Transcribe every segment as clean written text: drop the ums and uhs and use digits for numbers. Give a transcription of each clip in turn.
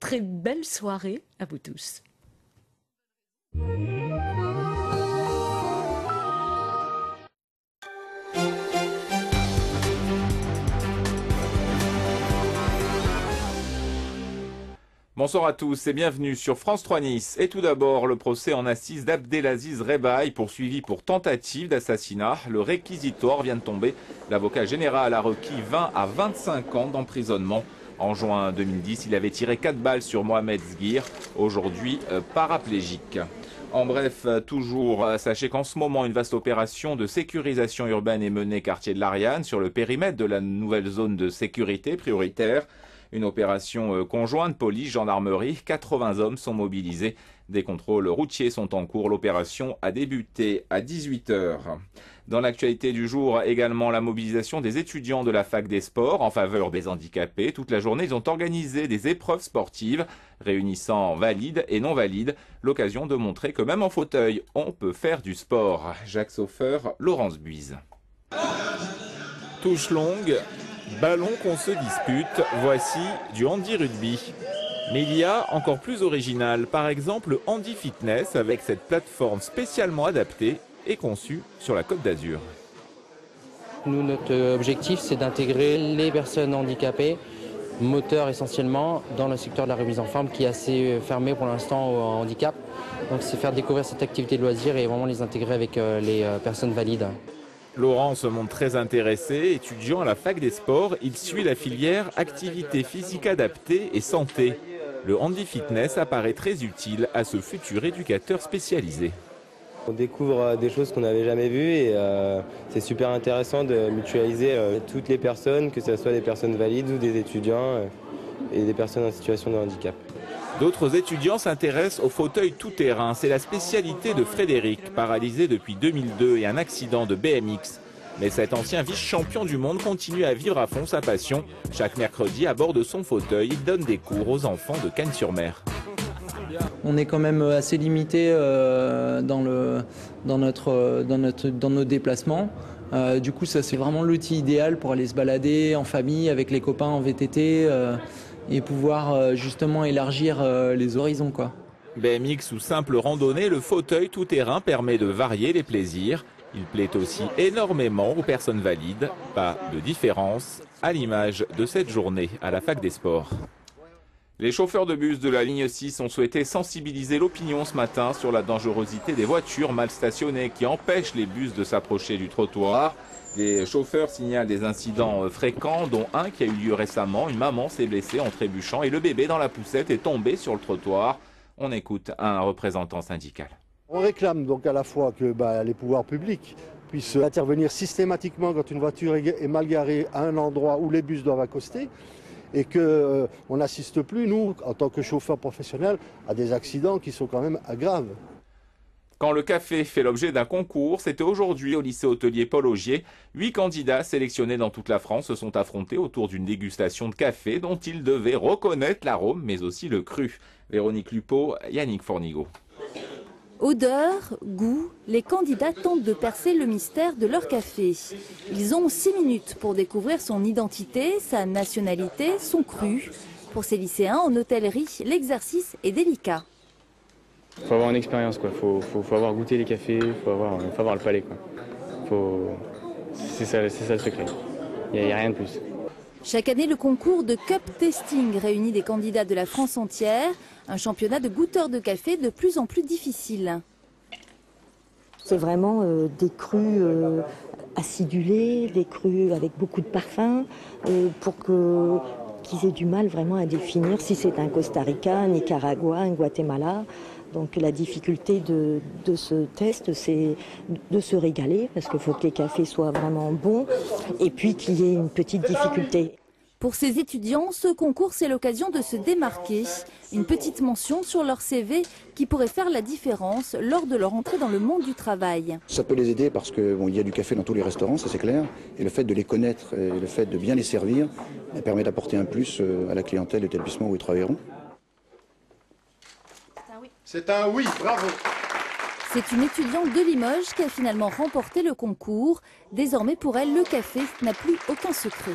Très belle soirée à vous tous. Bonsoir à tous et bienvenue sur France 3 Nice. Et tout d'abord, le procès en assises d'Abdelaziz Rebaï, poursuivi pour tentative d'assassinat. Le réquisitoire vient de tomber. L'avocat général a requis 20 à 25 ans d'emprisonnement. En juin 2010, il avait tiré 4 balles sur Mohamed Zguir, aujourd'hui paraplégique. En bref, toujours, sachez qu'en ce moment, une vaste opération de sécurisation urbaine est menée quartier de l'Ariane sur le périmètre de la nouvelle zone de sécurité prioritaire. Une opération conjointe police-gendarmerie, 80 hommes sont mobilisés. Des contrôles routiers sont en cours. L'opération a débuté à 18h. Dans l'actualité du jour, également la mobilisation des étudiants de la fac des sports en faveur des handicapés. Toute la journée, ils ont organisé des épreuves sportives réunissant valides et non valides. L'occasion de montrer que même en fauteuil, on peut faire du sport. Jacques Saufeur, Laurence Buise. Touche longue. Ballon qu'on se dispute, voici du handi-rugby. Mais il y a encore plus original, par exemple le handi fitness avec cette plateforme spécialement adaptée et conçue sur la Côte d'Azur. Nous, notre objectif, c'est d'intégrer les personnes handicapées, moteurs essentiellement, dans le secteur de la remise en forme qui est assez fermé pour l'instant au handicap. Donc c'est faire découvrir cette activité de loisir et vraiment les intégrer avec les personnes valides. Laurent se montre très intéressé, étudiant à la fac des sports, il suit la filière activité physique adaptée et santé. Le handi fitness apparaît très utile à ce futur éducateur spécialisé. On découvre des choses qu'on n'avait jamais vues et c'est super intéressant de mutualiser toutes les personnes, que ce soit des personnes valides ou des étudiants et des personnes en situation de handicap. D'autres étudiants s'intéressent au fauteuil tout-terrain. C'est la spécialité de Frédéric, paralysé depuis 2002 et un accident de BMX. Mais cet ancien vice-champion du monde continue à vivre à fond sa passion. Chaque mercredi, à bord de son fauteuil, il donne des cours aux enfants de Cagnes-sur-Mer. On est quand même assez limité dans nos déplacements. Du coup, ça c'est vraiment l'outil idéal pour aller se balader en famille, avec les copains en VTT. Et pouvoir justement élargir les horizons, quoi. BMX ou simple randonnée, le fauteuil tout-terrain permet de varier les plaisirs. Il plaît aussi énormément aux personnes valides. Pas de différence à l'image de cette journée à la fac des sports. Les chauffeurs de bus de la ligne 6 ont souhaité sensibiliser l'opinion ce matin sur la dangerosité des voitures mal stationnées qui empêchent les bus de s'approcher du trottoir. Les chauffeurs signalent des incidents fréquents, dont un qui a eu lieu récemment. Une maman s'est blessée en trébuchant et le bébé dans la poussette est tombé sur le trottoir. On écoute un représentant syndical. On réclame donc à la fois que les pouvoirs publics puissent intervenir systématiquement quand une voiture est mal garée à un endroit où les bus doivent accoster et qu'on n'assiste plus, nous, en tant que chauffeurs professionnels, à des accidents qui sont quand même graves. Quand le café fait l'objet d'un concours, c'était aujourd'hui au lycée hôtelier Paul Augier. 8 candidats sélectionnés dans toute la France se sont affrontés autour d'une dégustation de café dont ils devaient reconnaître l'arôme mais aussi le cru. Véronique Lupeau, Yannick Fornigo. Odeur, goût, les candidats tentent de percer le mystère de leur café. Ils ont 6 minutes pour découvrir son identité, sa nationalité, son cru. Pour ces lycéens en hôtellerie, l'exercice est délicat. Il faut avoir une expérience, quoi. Faut avoir goûté les cafés, faut avoir le palais, quoi. C'est ça le secret. Il n'y a rien de plus. Chaque année, le concours de Cup Tasting réunit des candidats de la France entière. Un championnat de goûteurs de café de plus en plus difficile. C'est vraiment des crus acidulés, des crus avec beaucoup de parfum, pour qu'ils aient du mal vraiment à définir si c'est un Costa Rica, un Nicaragua, un Guatemala. Donc la difficulté de ce test, c'est de se régaler, parce qu'il faut que les cafés soient vraiment bons, et puis qu'il y ait une petite difficulté. Pour ces étudiants, ce concours, c'est l'occasion de se démarquer. Une petite mention sur leur CV qui pourrait faire la différence lors de leur entrée dans le monde du travail. Ça peut les aider parce qu'il y a du café dans tous les restaurants, ça c'est clair. Et le fait de les connaître et le fait de bien les servir permet d'apporter un plus à la clientèle de l'établissement où ils travailleront. C'est un oui, bravo. C'est une étudiante de Limoges qui a finalement remporté le concours. Désormais, pour elle, le café n'a plus aucun secret.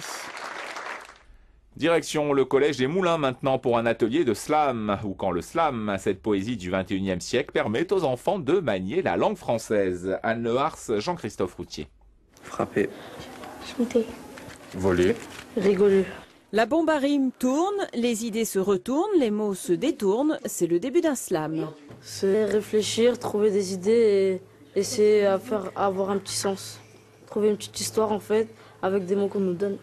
Direction le collège des Moulins maintenant pour un atelier de slam, ou quand le slam, cette poésie du XXIe siècle, permet aux enfants de manier la langue française. Anne Lehars, Jean-Christophe Routier. Frapper. Chanter. Voler. Rigoler. La bombe à rime tourne, les idées se retournent, les mots se détournent. C'est le début d'un slam. C'est réfléchir, trouver des idées et essayer à faire avoir un petit sens. Trouver une petite histoire en fait avec des mots qu'on nous donne.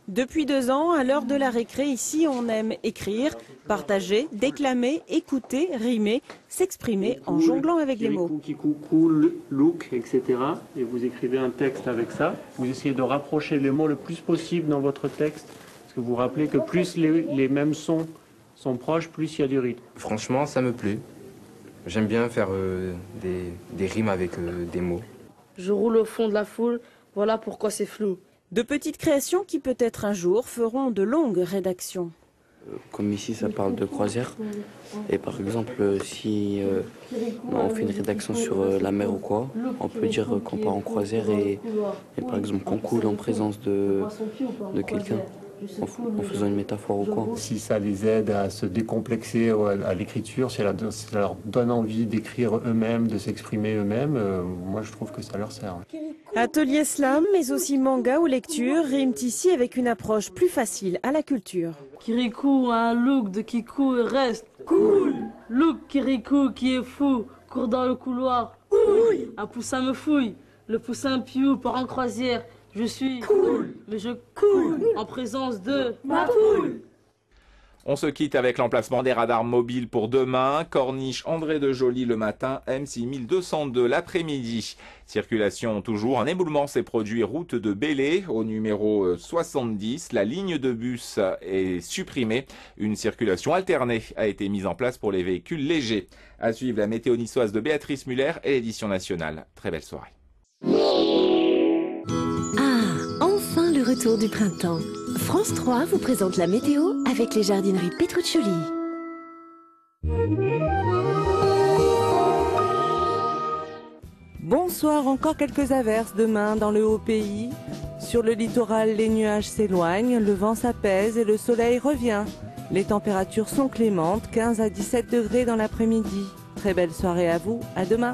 Depuis 2 ans, à l'heure de la récré, ici, on aime écrire, partager, déclamer, écouter, rimer, s'exprimer en jonglant avec les mots. Kikou, cool, look, etc. Et vous écrivez un texte avec ça. Vous essayez de rapprocher les mots le plus possible dans votre texte. Parce que vous vous rappelez que plus les mêmes sons sont proches, plus il y a du rythme. Franchement, ça me plaît. J'aime bien faire des rimes avec des mots. Je roule au fond de la foule, voilà pourquoi c'est flou. De petites créations qui peut-être un jour feront de longues rédactions. Comme ici, ça parle de croisière. Et par exemple, si on fait une rédaction sur la mer ou quoi, on peut dire qu'on part en croisière et par exemple qu'on coule en présence de quelqu'un. En faisant une métaphore ou quoi. Si ça les aide à se décomplexer à l'écriture, si ça leur donne envie d'écrire eux-mêmes, de s'exprimer eux-mêmes, moi je trouve que ça leur sert. Atelier slam, mais aussi manga ou lecture, riment ici avec une approche plus facile à la culture. Kirikou a un look de Kikou et reste cool. Look Kirikou qui est fou, court dans le couloir. Cool. Un poussin me fouille, le poussin Piou part en croisière. Je suis cool, mais je coule en présence de ma poule. On se quitte avec l'emplacement des radars mobiles pour demain. Corniche André de Joly le matin, M6202 l'après-midi. Circulation toujours. Un éboulement s'est produit route de Belley au numéro 70. La ligne de bus est supprimée. Une circulation alternée a été mise en place pour les véhicules légers. À suivre la météo niçoise de Béatrice Muller et l'édition nationale. Très belle soirée. Enfin le retour du printemps. France 3 vous présente la météo avec les jardineries Petruccioli. Bonsoir, encore quelques averses demain dans le haut pays. Sur le littoral, les nuages s'éloignent, le vent s'apaise et le soleil revient. Les températures sont clémentes, 15 à 17 degrés dans l'après-midi. Très belle soirée à vous, à demain.